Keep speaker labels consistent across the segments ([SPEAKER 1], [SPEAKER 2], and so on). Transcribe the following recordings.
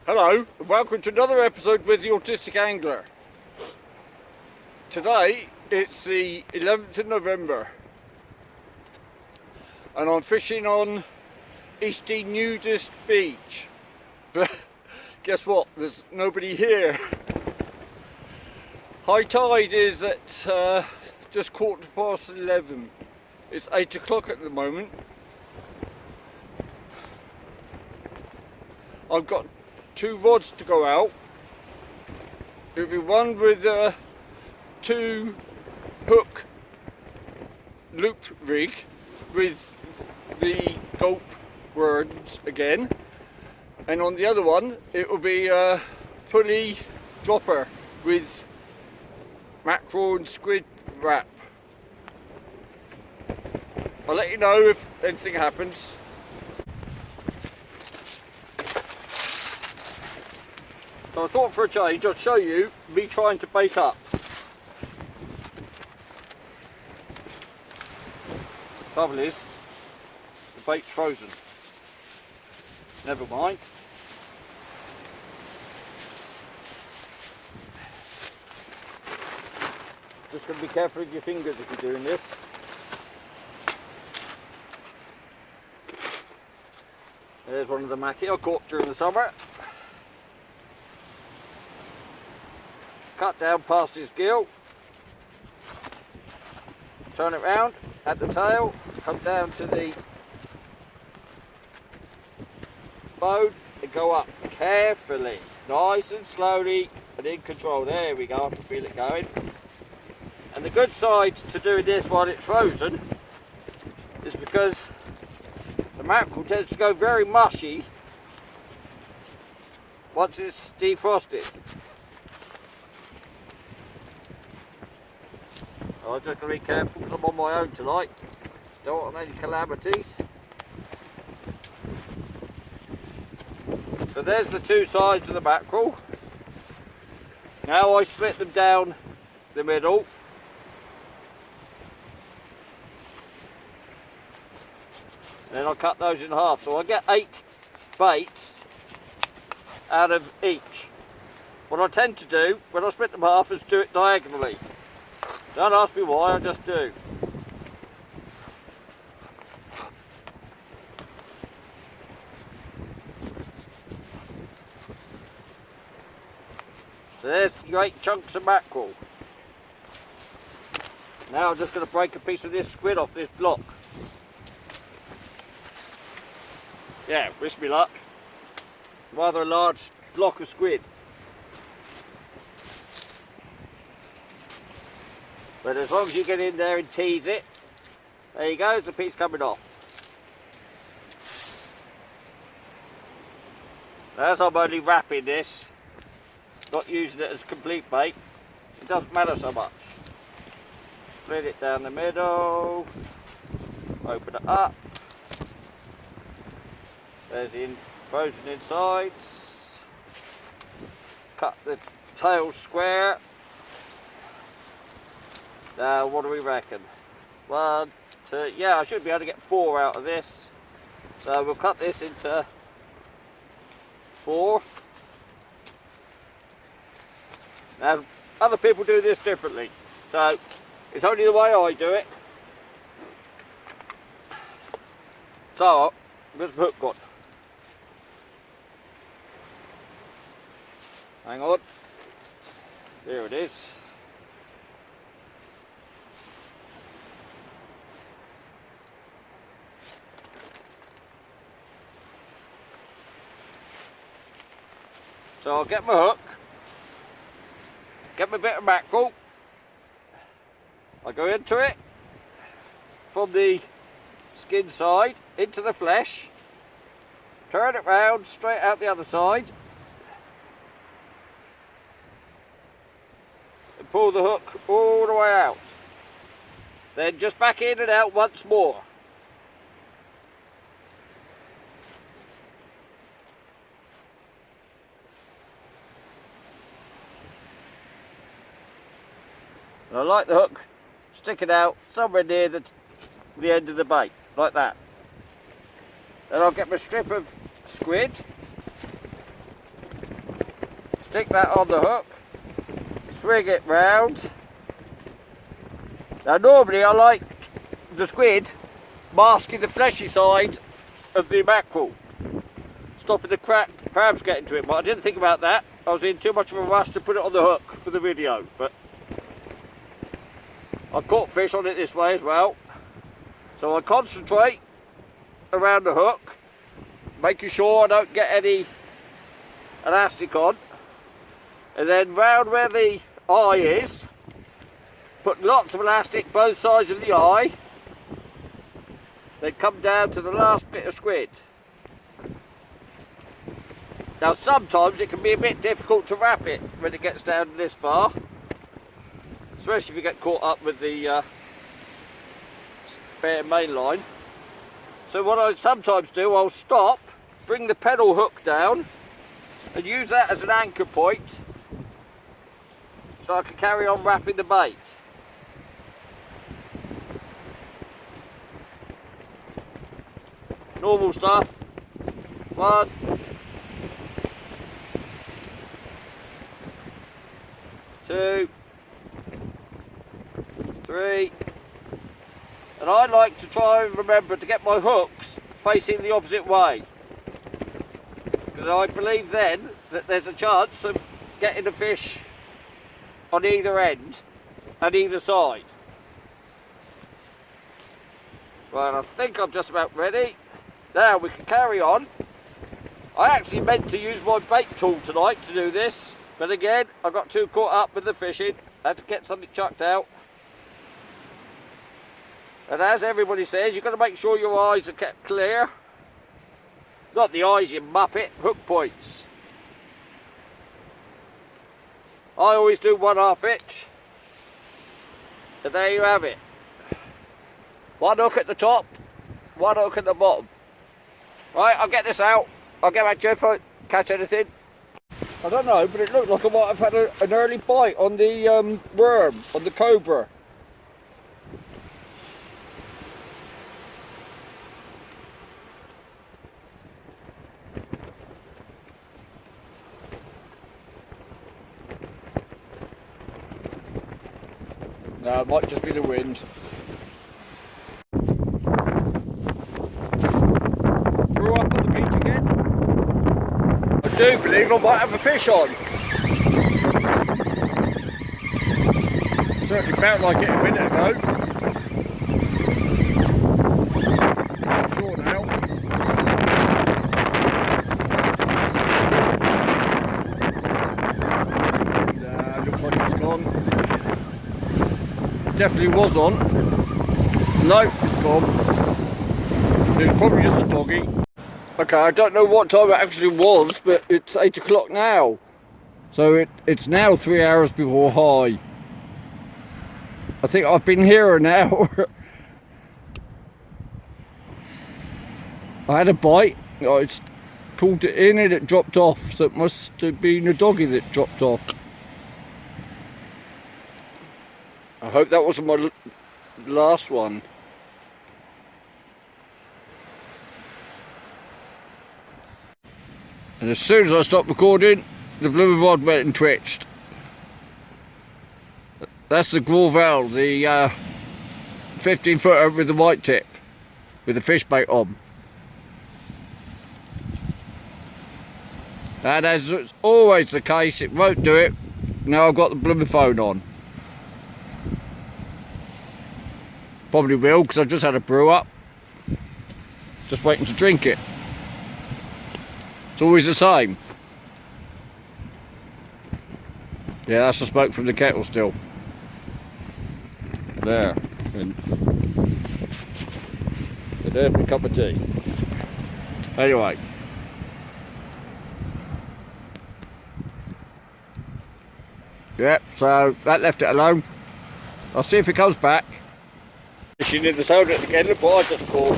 [SPEAKER 1] Hello and welcome to another episode with the Autistic Angler. Today it's the 11th of November and I'm fishing on Eastney nudist beach, but guess what, there's nobody here. High tide is at just 11:15. It's 8 o'clock at the moment. I've got two rods to go out. It'll be one with a 2 hook loop rig with the gulp words again, and on the other one it will be a pulley dropper with mackerel and squid wrap. I'll let you know if anything happens. So I thought for a change I'd show you me trying to bait up. Trouble is, the bait's frozen. Never mind. Just got to be careful with your fingers if you're doing this. There's one of the mackie I caught during the summer. Cut down past his gill, turn it round at the tail, come down to the bone and go up carefully, nice and slowly and in control. There we go, I can feel it going. And the good side to doing this while it's frozen is because the mackerel tends to go very mushy once it's defrosted. I'm just going to be careful because I'm on my own tonight. Don't want any calamities. So there's the two sides of the mackerel. Now I split them down the middle. Then I cut those in half. So I get 8 baits out of each. What I tend to do when I split them half is do it diagonally. Don't ask me why, I just do. So there's your 8 chunks of mackerel. Now I'm just going to break a piece of this squid off this block. Yeah, wish me luck. Rather a large block of squid. But as long as you get in there and tease it, there you go, there's a piece coming off. As I'm only wrapping this, not using it as complete bait, it doesn't matter so much. Split it down the middle, open it up. There's the frozen insides. Cut the tail square. Now, what do we reckon? 1, 2, yeah, I should be able to get 4 out of this. So we'll cut this into 4. Now, other people do this differently. So, it's only the way I do it. So, where's the hook gone? Hang on. There it is. So I'll get my hook, get my bit of mackerel, I go into it from the skin side into the flesh, turn it round straight out the other side and pull the hook all the way out. Then just back in and out once more. And I like the hook sticking out somewhere near the end of the bait, like that. Then I'll get my strip of squid, stick that on the hook, swing it round. Now normally I like the squid masking the fleshy side of the mackerel, stopping the crabs getting to it, but I didn't think about that. I was in too much of a rush to put it on the hook for the video, but I've caught fish on it this way as well. So I concentrate around the hook, making sure I don't get any elastic on, and then round where the eye is, put lots of elastic both sides of the eye, then come down to the last bit of squid. Now sometimes it can be a bit difficult to wrap it when it gets down this far, especially if you get caught up with the spare main line. So what I sometimes do, I'll stop, bring the pedal hook down and use that as an anchor point so I can carry on wrapping the bait. Normal stuff. 1, 2, 3, and I like to try and remember to get my hooks facing the opposite way, because I believe then that there's a chance of getting a fish on either end and either side. Right, I think I'm just about ready. Now we can carry on. I actually meant to use my bait tool tonight to do this, but again I got too caught up with the fishing. I had to get something chucked out. And as everybody says, you've got to make sure your eyes are kept clear. Not the eyes, you muppet, hook points. I always do 1/2 inch. And there you have it. 1 hook at the top, 1 hook at the bottom. Right, I'll get this out. I'll get back to you if I catch anything. I don't know, but it looked like I might have had an early bite on the worm, on the cobra. No, it might just be the wind. Threw up on the beach again. I do believe I might have a fish on. Certainly felt like it a minute ago. Not sure now. Looks like it's gone. Definitely was on. No, it's gone. It's probably just a doggy. Okay, I don't know what time it actually was, but it's 8 o'clock now. So it's now 3 hours before high. I think I've been here an hour. I had a bite. I pulled it in and it dropped off. So it must have been a doggy that dropped off. I hope that wasn't my last one. And as soon as I stopped recording, the blue rod went and twitched. That's the Grovell, the 15 footer with the white tip, with the fish bait on. And as it's always the case, it won't do it. Now I've got the blooming phone on. Probably will, because I just had a brew up. Just waiting to drink it. It's always the same. Yeah, that's the smoke from the kettle still. There. And there's my cup of tea. Anyway. Yep, so that left it alone. I'll see if it comes back. She did the sound again, look what I just caught.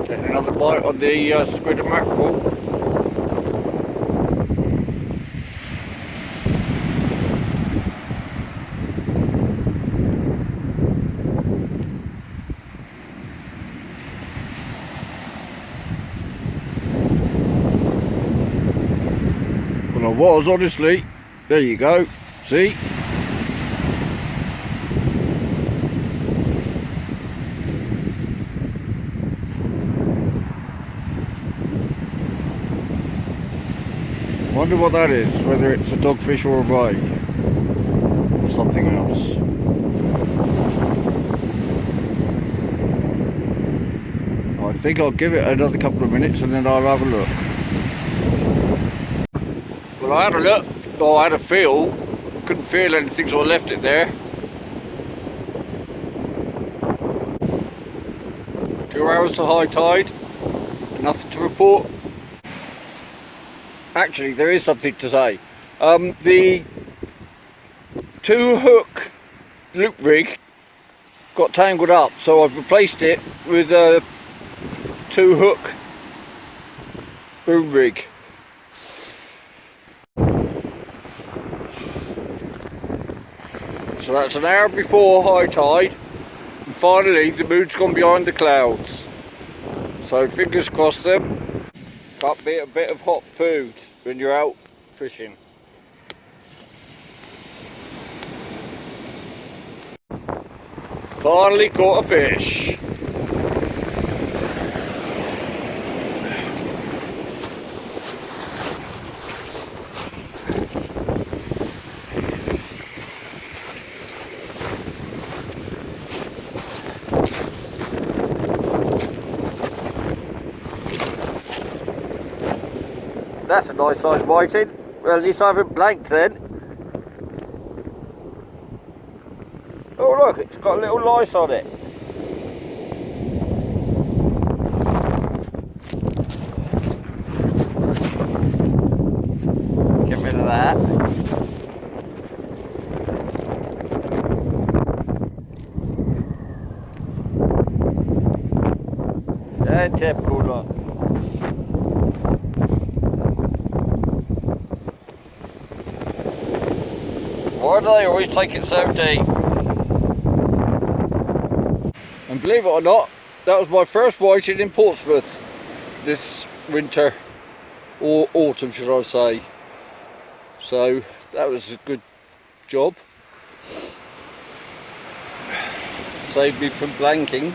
[SPEAKER 1] Getting another bite on the squid and mackerel. was, honestly. There you go. See? Wonder what that is, whether it's a dogfish or a ray or something else. I think I'll give it another couple of minutes and then I'll have a look. Well, I had a look, or I had a feel, couldn't feel anything, so I left it there. 2 hours to high tide, nothing to report. Actually, there is something to say. The 2-hook loop rig got tangled up, so I've replaced it with a 2-hook boom rig. So that's an hour before high tide, and finally the moon's gone behind the clouds. So fingers crossed then. Can't beat a bit of hot food when you're out fishing. Finally caught a fish. That's a nice size whiting. Well, at least I haven't blanked then. Oh look, it's got a little lice on it. Get rid of that. And typical look. Why do they always take it so deep? And believe it or not, that was my first whiting in Portsmouth this winter, or autumn should I say. So that was a good job. Saved me from blanking.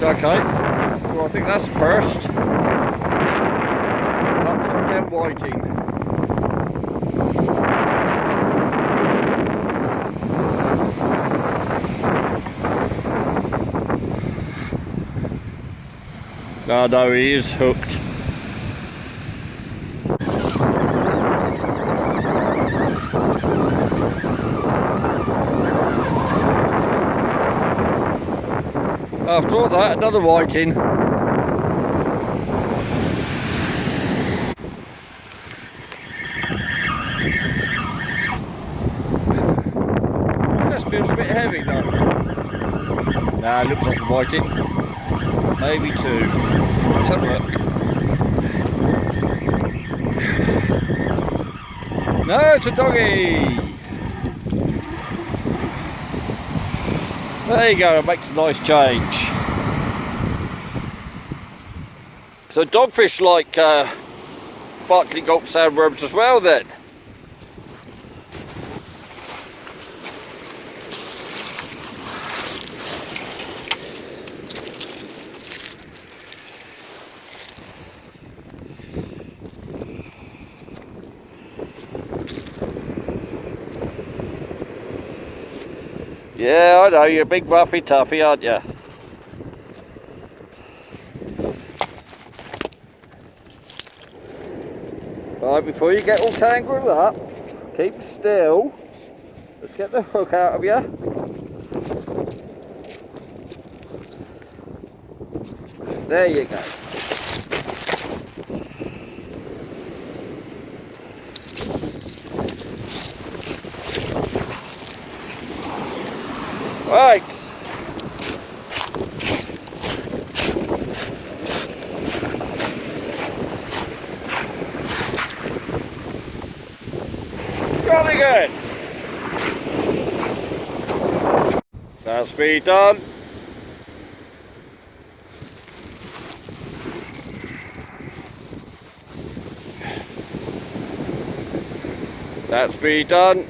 [SPEAKER 1] Okay, well I think that's the first. Up for again whiting. Oh no, he is hooked. After all that, another whiting. This feels a bit heavy though. Nah, looks like a whiting. Maybe 2. Let's have a look. No, it's a doggy! There you go, it makes a nice change. So dogfish like sparkling gulp sandworms as well then. Yeah, I know, you're a big roughy toughy, aren't you? Right, before you get all tangled up, keep still. Let's get the hook out of you. There you go. Right. Gone again. That's me done. That's me done.